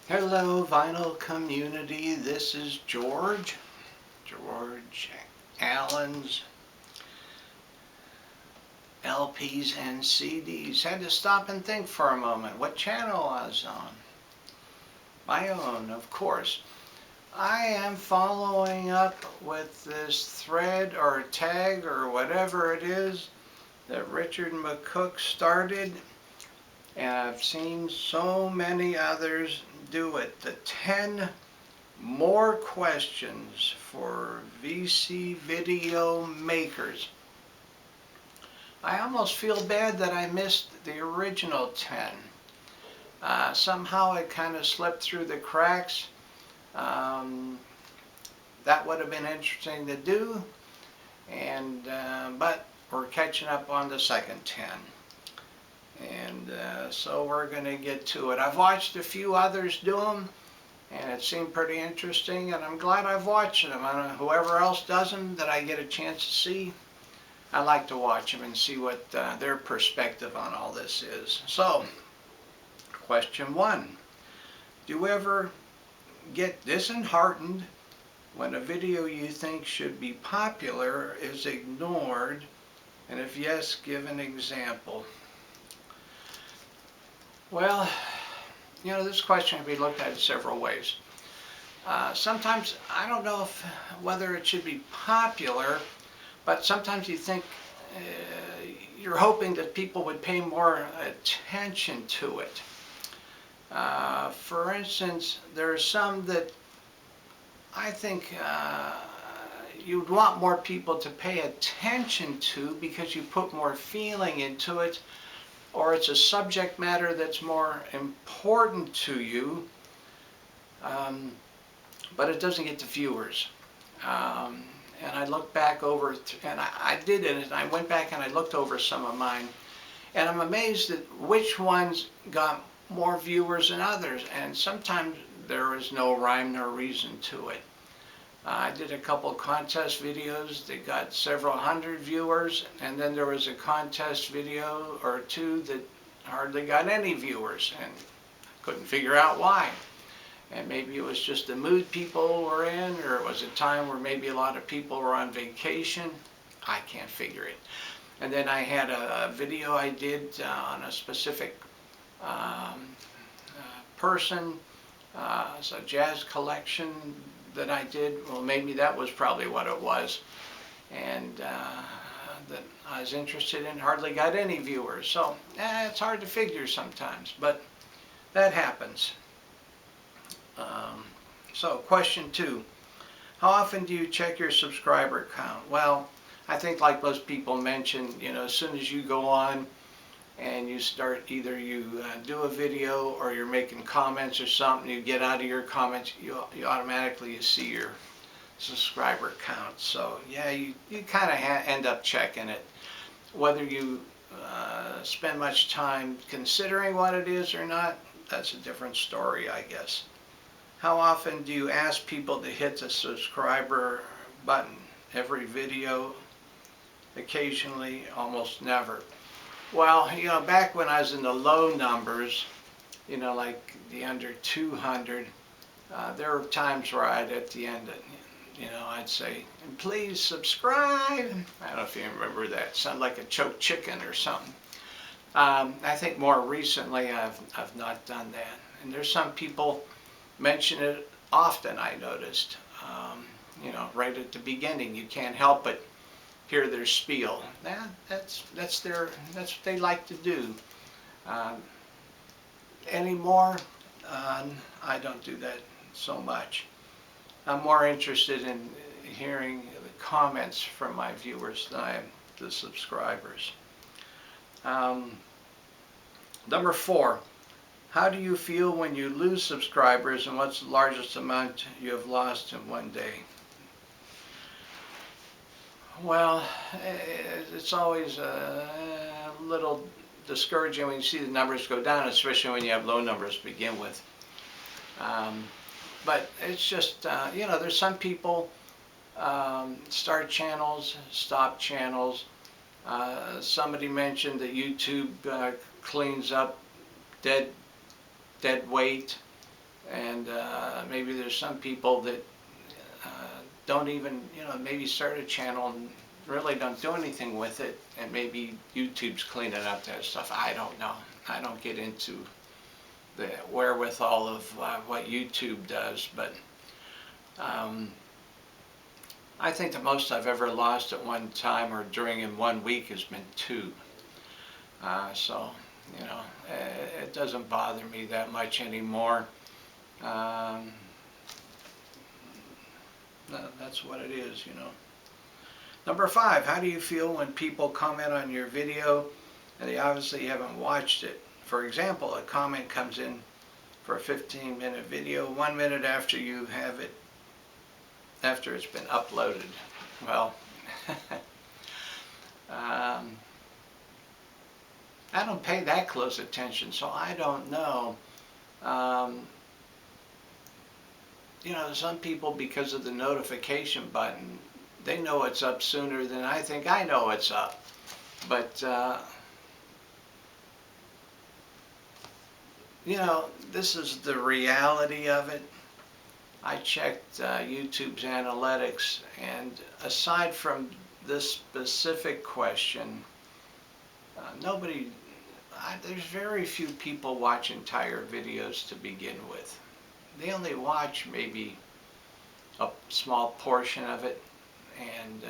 Hello, vinyl community. This is George Allen's LPs and CDs. Had to stop and think for a moment what channel I was on. My own, of course. I am following up with this thread or tag or whatever it is that Richard McCook started, and I've seen so many others do it. The 10 more questions for VC video makers. I almost feel bad that I missed the original 10. Somehow it kind of slipped through the cracks. That would have been interesting to do, but we're catching up on the second 10. And so we're going to get to it. I've watched a few others do them, and it seemed pretty interesting, and I'm glad I've watched them. Whoever else does them that I get a chance to see, I like to watch them and see what their perspective on all this is. So, question 1. Do you ever get disheartened when a video you think should be popular is ignored? And if yes, give an example. Well, this question can be looked at in several ways. Sometimes, I don't know whether it should be popular, but sometimes you think you're hoping that people would pay more attention to it. For instance, there are some that I think you'd want more people to pay attention to because you put more feeling into it, or it's a subject matter that's more important to you, but it doesn't get the viewers. And I look back over, and I did it, and I went back and I looked over some of mine, and I'm amazed at which ones got more viewers than others, and sometimes there is no rhyme nor reason to it. I did a couple contest videos that got several hundred viewers, and then there was a contest video or two that hardly got any viewers, and couldn't figure out why. And maybe it was just the mood people were in, or it was a time where maybe a lot of people were on vacation. I can't figure it. And then I had a video I did on a specific person. It's a jazz collection that I did. Well, maybe that was probably what it was. And that I was interested in hardly got any viewers. So it's hard to figure sometimes, but that happens. So question 2, how often do you check your subscriber count? Well, I think like most people mention, as soon as you go on and you start, either you do a video or you're making comments or something, you get out of your comments, you automatically see your subscriber count. So yeah, you kind of end up checking it. Whether you spend much time considering what it is or not, that's a different story, I guess. How often do you ask people to hit the subscriber button? Every video? Occasionally? Almost never. Well, back when I was in the low numbers, like the under 200, there were times where at the end, I'd say, please subscribe. I don't know if you remember that. It sounded like a choked chicken or something. I think more recently I've not done that. And there's some people mention it often, I noticed. Right at the beginning, you can't help but hear their spiel. That's what they like to do. Anymore, I don't do that so much. I'm more interested in hearing the comments from my viewers than I am the subscribers. Number 4. How do you feel when you lose subscribers, and what's the largest amount you have lost in one day? Well, it's always a little discouraging when you see the numbers go down, especially when you have low numbers to begin with. But it's just, there's some people start channels, stop channels. Somebody mentioned that YouTube cleans up dead weight, And maybe there's some people that don't even, maybe start a channel and really don't do anything with it, and maybe YouTube's cleaning up that stuff. I don't know. I don't get into the wherewithal of what YouTube does, but I think the most I've ever lost at one time or during in 1 week has been 2. So, it doesn't bother me that much anymore. That's what it is, Number 5, how do you feel when people comment on your video and they obviously haven't watched it? For example, a comment comes in for a 15-minute video 1 minute after you have it, after it's been uploaded. Well, I don't pay that close attention, so I don't know. Some people, because of the notification button, they know it's up sooner than I think I know it's up. But, this is the reality of it. I checked YouTube's analytics, and aside from this specific question, there's very few people watch entire videos to begin with. They only watch maybe a small portion of it, and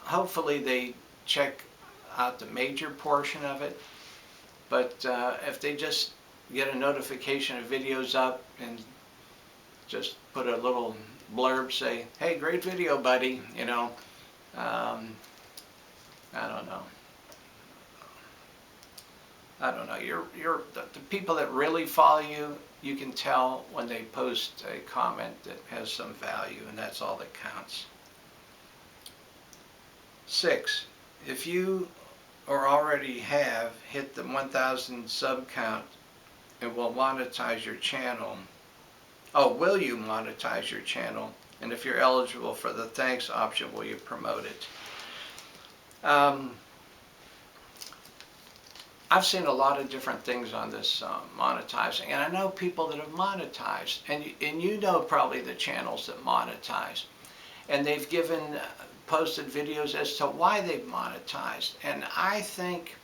hopefully they check out the major portion of it. But if they just get a notification of videos up and just put a little blurb, say, "Hey, great video, buddy," I don't know. The people that really follow you, you can tell when they post a comment that has some value, and that's all that counts. 6, if you or already have hit the 1,000 sub count, it will monetize your channel. Oh, will you monetize your channel? And if you're eligible for the thanks option, will you promote it? I've seen a lot of different things on this monetizing, and I know people that have monetized, and you know probably the channels that monetize, and they've posted videos as to why they've monetized. And I think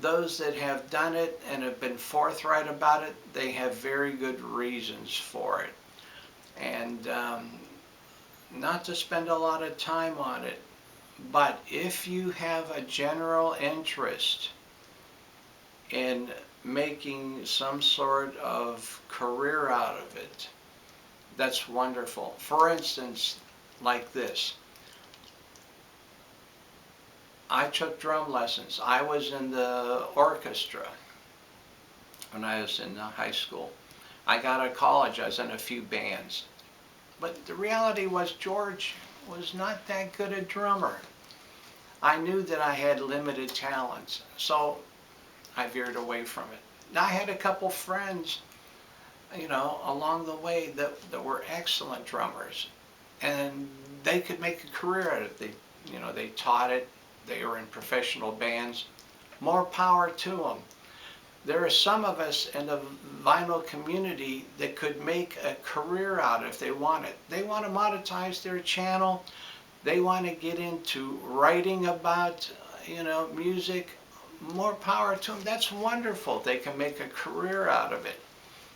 those that have done it and have been forthright about it, they have very good reasons for it. And not to spend a lot of time on it, but if you have a general interest in making some sort of career out of it, that's wonderful. For instance, like this. I took drum lessons. I was in the orchestra when I was in high school. I got out of college, I was in a few bands. But the reality was George was not that good a drummer. I knew that I had limited talents, so I veered away from it. Now, I had a couple friends, along the way that were excellent drummers, and they could make a career out of it. They taught it. They were in professional bands. More power to them. There are some of us in the vinyl community that could make a career out if they want it. They want to monetize their channel. They want to get into writing about, music. More power to them. That's wonderful. They can make a career out of it.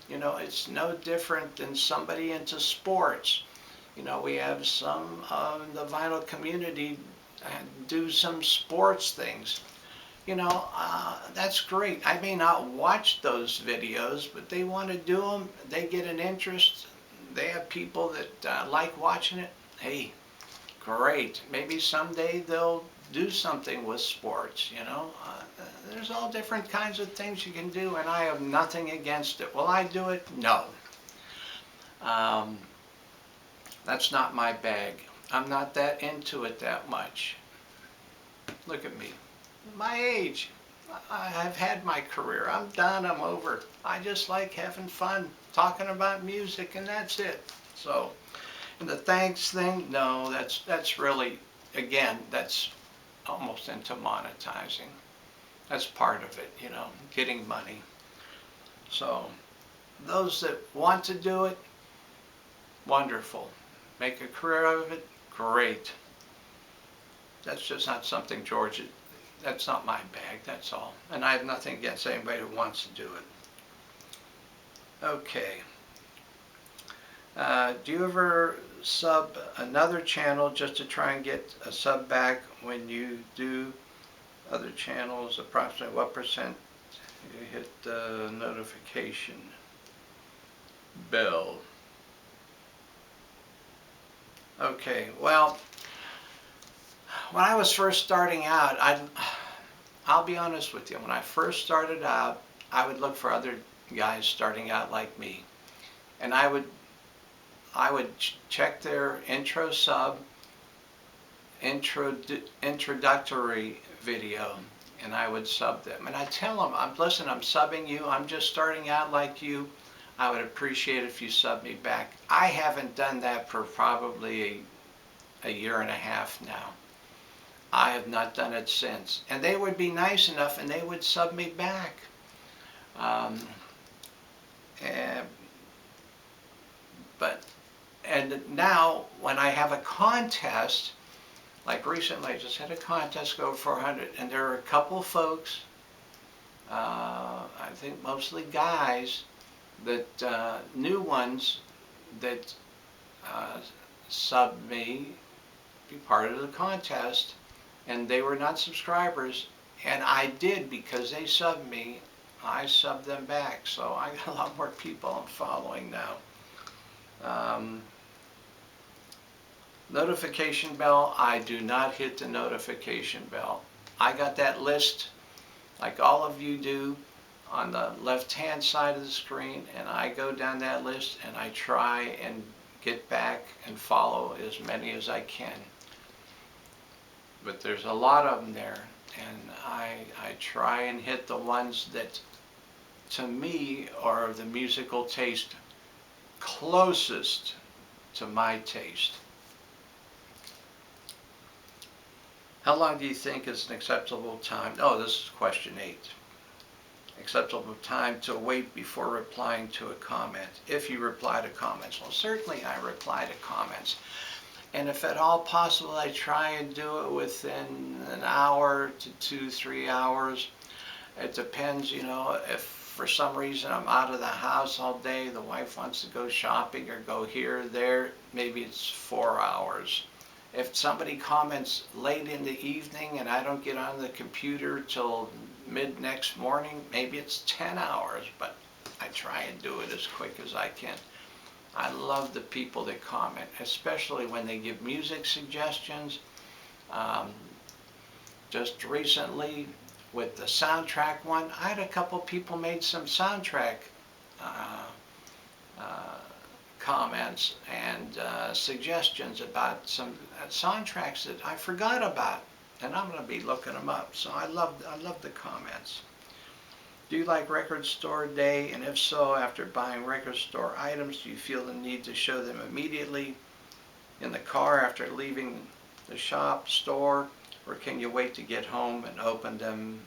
It's no different than somebody into sports. We have some in the vinyl community do some sports things. That's great. I may not watch those videos, but they want to do them. They get an interest. They have people that like watching it. Hey, great. Maybe someday they'll do something with sports, There's all different kinds of things you can do, and I have nothing against it. Will I do it? No. That's not my bag. I'm not that into it that much. Look at me. My age. I've had my career. I'm done. I'm over. I just like having fun, talking about music, and that's it. So, and the thanks thing, no, that's really, again, that's almost into monetizing. That's part of it, you know, getting money. So those that want to do it, wonderful. Make a career out of it, great. That's just not something George, that's not my bag, that's all. And I have nothing against anybody who wants to do it. Okay. Do you ever sub another channel just to try and get a sub back? When you do other channels, approximately what percent you hit the notification bell? Okay, well, when I was first starting out, I'll be honest with you, when I first started out, I would look for other guys starting out like me. And I would check their introductory video, and I would sub them. And I tell them, listen, I'm subbing you, I'm just starting out like you. I would appreciate it if you sub me back. I haven't done that for probably a year and a half now. I have not done it since. And they would be nice enough and they would sub me back. And now when I have a contest, like recently I just had a contest go for 400, and there are a couple folks, I think mostly guys, that new ones that subbed me, be part of the contest, and they were not subscribers, and I did, because they subbed me, I subbed them back. So I got a lot more people I'm following now. Notification bell, I do not hit the notification bell. I got that list like all of you do on the left hand side of the screen, and I go down that list and I try and get back and follow as many as I can. But there's a lot of them there, and I try and hit the ones that to me are the musical taste closest to my taste. How long do you think is an acceptable time? Oh, this is question 8. Acceptable time to wait before replying to a comment. If you reply to comments. Well, certainly I reply to comments. And if at all possible, I try and do it within an hour to 2-3 hours. It depends, you know, if for some reason I'm out of the house all day, the wife wants to go shopping or go here or there, maybe it's 4 hours. If somebody comments late in the evening and I don't get on the computer till mid next morning, maybe it's 10 hours, but I try and do it as quick as I can. I love the people that comment, especially when they give music suggestions. Just recently with the soundtrack one, I had a couple people made some soundtrack comments and suggestions about some soundtracks that I forgot about, and I'm going to be looking them up. So I love the comments. Do you like record store day? And if so, after buying record store items, do you feel the need to show them immediately in the car after leaving the shop, store, or can you wait to get home and open them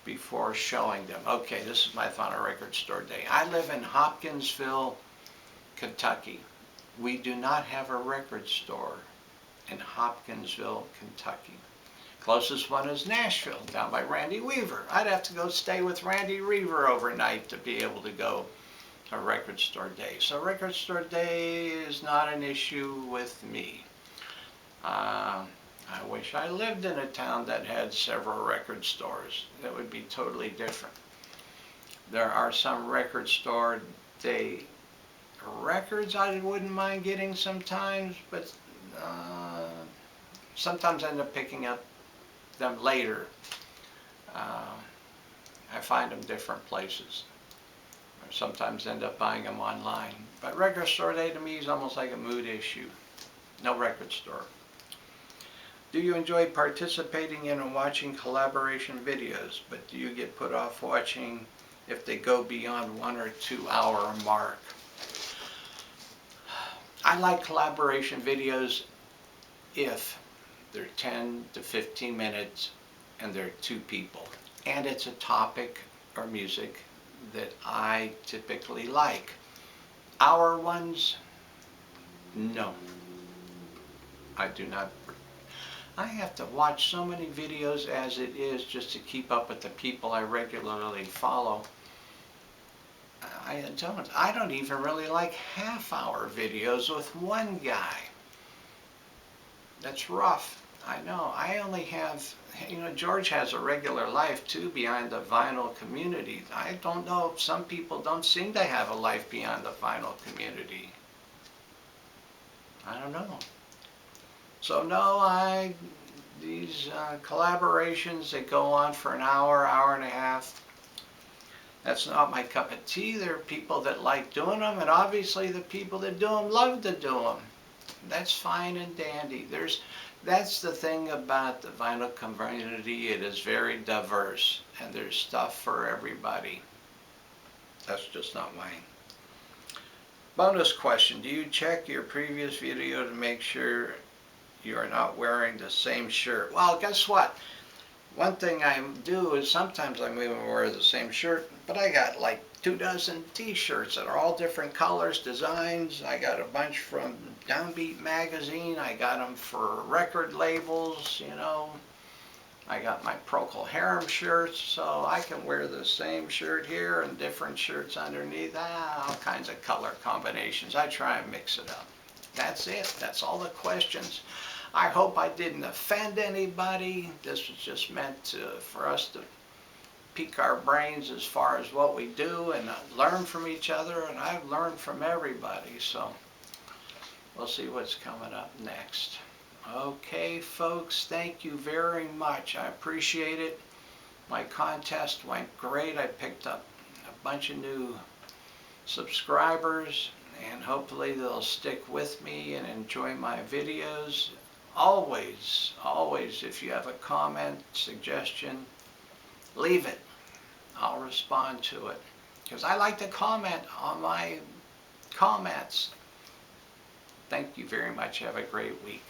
before showing them? Okay, this is my thought on record store day. I live in Hopkinsville, Kentucky. We do not have a record store in Hopkinsville, Kentucky. Closest one is Nashville, down by Randy Weaver. I'd have to go stay with Randy Weaver overnight to be able to go to record store day. So record store day is not an issue with me. I wish I lived in a town that had several record stores. That would be totally different. There are some record store day records I wouldn't mind getting sometimes, but sometimes I end up picking up them later. I find them different places. Or sometimes end up buying them online. But record store day to me is almost like a mood issue. No record store. Do you enjoy participating in and watching collaboration videos, but do you get put off watching if they go beyond 1 or 2 hour mark? I like collaboration videos if they're 10 to 15 minutes and they're 2 people. and it's a topic or music that I typically like. Hour ones, no, I do not. I have to watch so many videos as it is just to keep up with the people I regularly follow. I don't even really like half-hour videos with one guy. That's rough. I know. I only have, George has a regular life too beyond the vinyl community. I don't know, some people don't seem to have a life beyond the vinyl community. I don't know. So no, these collaborations that go on for an hour, hour and a half, that's not my cup of tea. There are people that like doing them, and obviously the people that do them love to do them. That's fine and dandy. That's the thing about the vinyl community. It is very diverse, and there's stuff for everybody. That's just not mine. Bonus question: do you check your previous video to make sure you are not wearing the same shirt? Well, guess what? One thing I do is sometimes I even wear the same shirt, but I got like 24 t-shirts that are all different colors, designs. I got a bunch from Downbeat magazine. I got them for record labels, I got my Procol Harum shirts, so I can wear the same shirt here and different shirts underneath. All kinds of color combinations. I try and mix it up. That's it. That's all the questions. I hope I didn't offend anybody. This was just meant for us to pique our brains as far as what we do and learn from each other, and I've learned from everybody, so we'll see what's coming up next. Okay, folks, thank you very much. I appreciate it. My contest went great. I picked up a bunch of new subscribers, and hopefully they'll stick with me and enjoy my videos. Always, always, if you have a comment, suggestion, leave it. I'll respond to it, because I like to comment on my comments. Thank you very much. Have a great week.